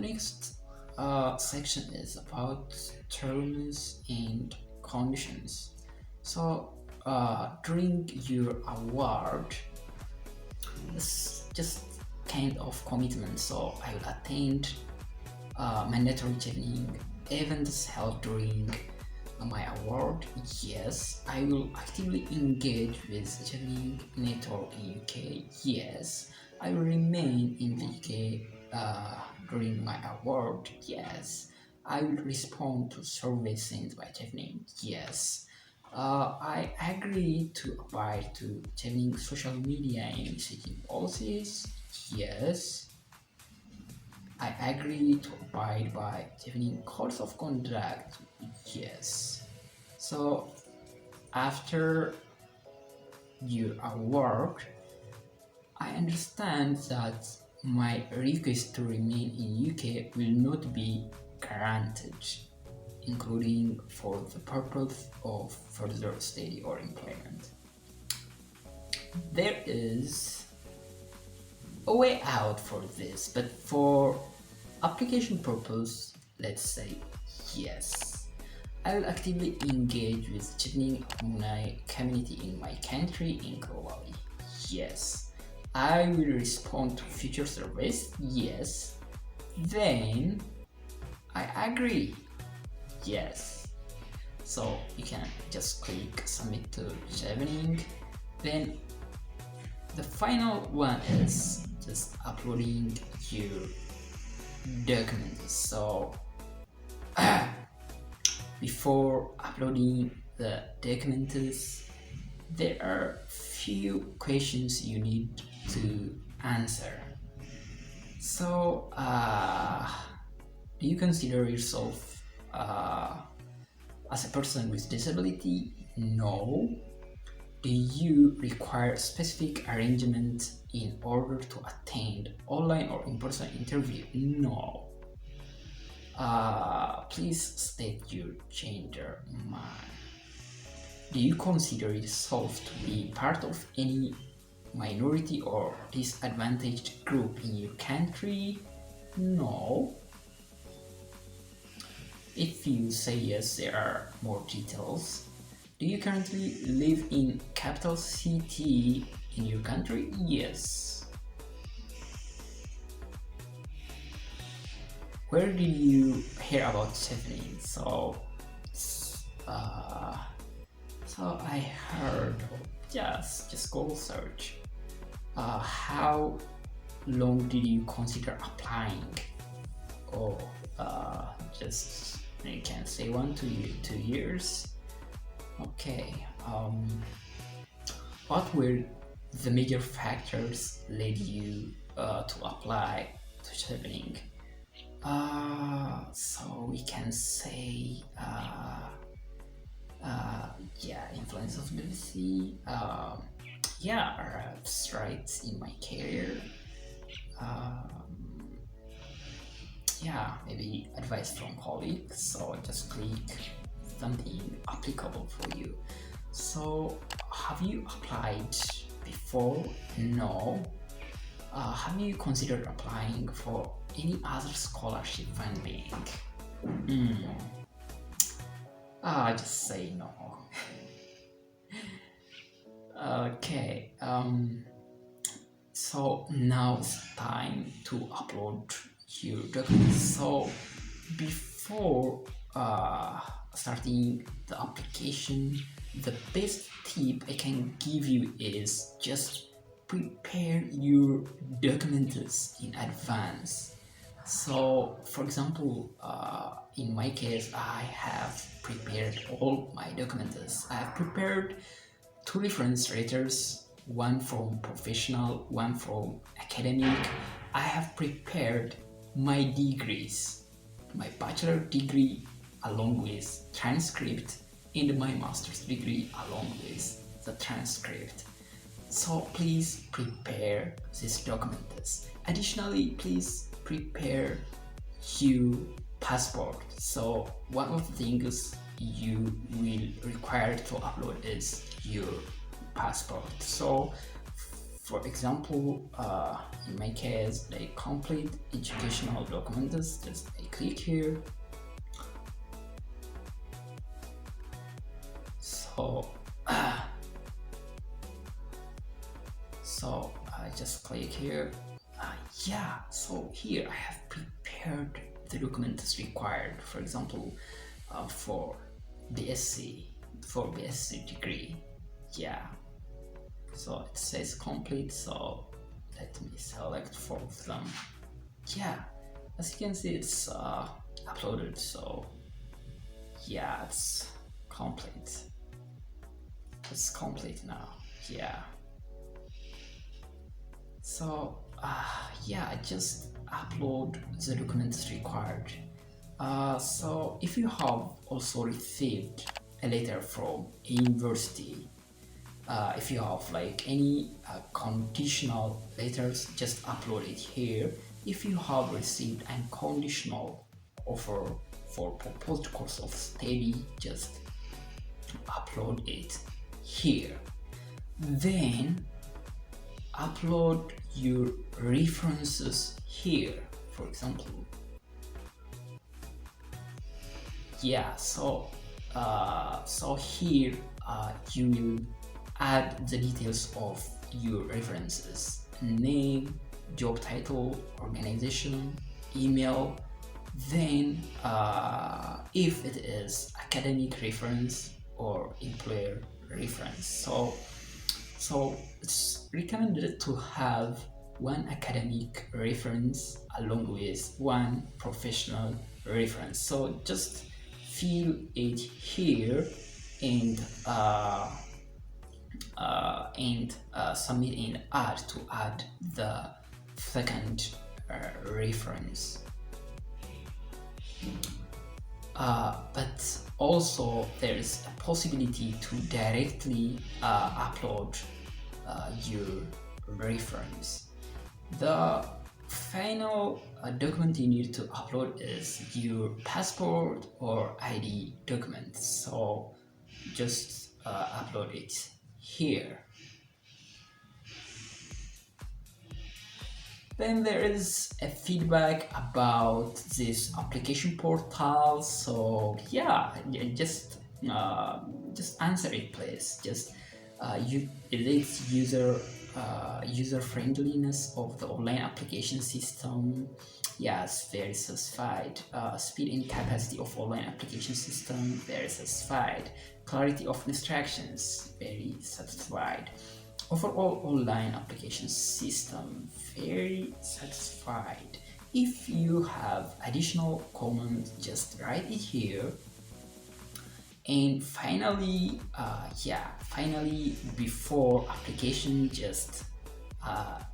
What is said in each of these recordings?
next section is about terms and conditions. So during your award, it's just kind of commitment. So I will attend mandatory chevening events held during my award. Yes, I will actively engage with chevening network in UK. Yes, I will remain in the UK during my award. Yes, I will respond to surveys sent by chevening. Yes, I agree to abide to chevening social media and messaging policies. Yes, I agree to abide by chevening codes of conduct. Yes. So after your award, I understand that my request to remain in UK will not be granted, including for the purpose of further study or employment. There is a way out for this, but for application purpose, let's say yes. I will actively engage with chevening alumni community in my country and globally. Yes. I will respond to future surveys. Yes. Then I agree. Yes. So you can just click submit to Chevening. Then the final one is just uploading your documents. So before uploading the documents, there are few questions you need to answer. So do you consider yourself as a person with disability? No. Do you require specific arrangement in order to attend online or in-person interview? No. Please state your gender. Do you consider yourself to be part of any minority or disadvantaged group in your country? No. If you say yes, there are more details. Do you currently live in capital city in your country? Yes. Where did you hear about Chevening? So I heard, just Google search. How long did you consider applying? Oh, just you can say 1 to 2 years. Okay. What were the major factors led you to apply to Chevening? So we can say influence of BBC, strides in my career, maybe advice from colleagues. So just click something applicable for you. So have you applied before? No. Have you considered applying for any other scholarship funding? I just say no. Okay. So now it's time to upload your documents. So before starting the application, the best tip I can give you is just prepare your documents in advance. So for example, in my case, I have prepared all my documents. I have prepared 2 reference letters, one from professional, one from academic. I have prepared my degrees, my bachelor degree along with transcript and my master's degree along with the transcript. So please prepare these documents. Additionally, please prepare your passport. So one of the things you will require to upload is your passport. So For example, in my case, like complete educational documents, just I click here. So I just click here. Yeah, so here I have prepared the documents required, for example, for BSc degree. Yeah, so it says complete, so let me select 4 of them. Yeah, as you can see, it's uploaded, so yeah, it's complete. It's complete now. Yeah, so yeah, I just upload the documents required. So if you have also received a letter from a university, if you have like any conditional letters, just upload it here. If you have received a conditional offer for proposed course of study, just upload it here. Then upload your references here, for example. Yeah, so here you will add the details of your references: name, job title, organization, email. Then if it is academic reference or employer reference, so it's recommended to have 1 academic reference along with 1 professional reference. So just fill it here and submit and add the second reference. But also there is a possibility to directly upload your reference. The final document you need to upload is your passport or ID document, so just upload it here. Then there is a feedback about this application portal, so yeah, just answer it, please. Just it is user friendliness of the online application system. Yes, very satisfied. Speed and capacity of online application system, very satisfied. Clarity of instructions, very satisfied. Overall online application system, very satisfied. If you have additional comments, just write it here. And finally, before application, just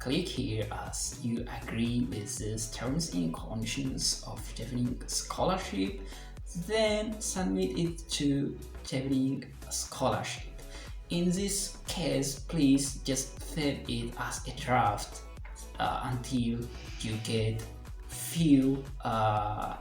click here as you agree with these terms and conditions of Chevening scholarship, then submit it to Chevening scholarship. In this case, please just save it as a draft until you get few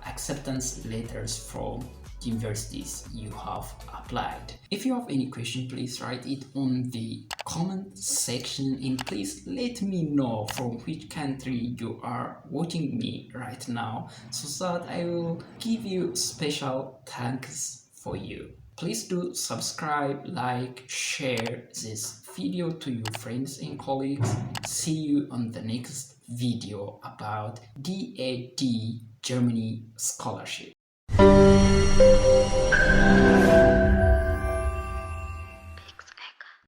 acceptance letters from universities you have applied. If you have any question, please write it on the comment section, and please let me know from which country you are watching me right now, so that I will give you special thanks for you. Please do subscribe, like, share this video to your friends and colleagues. See you on the next video about DAD Germany scholarship.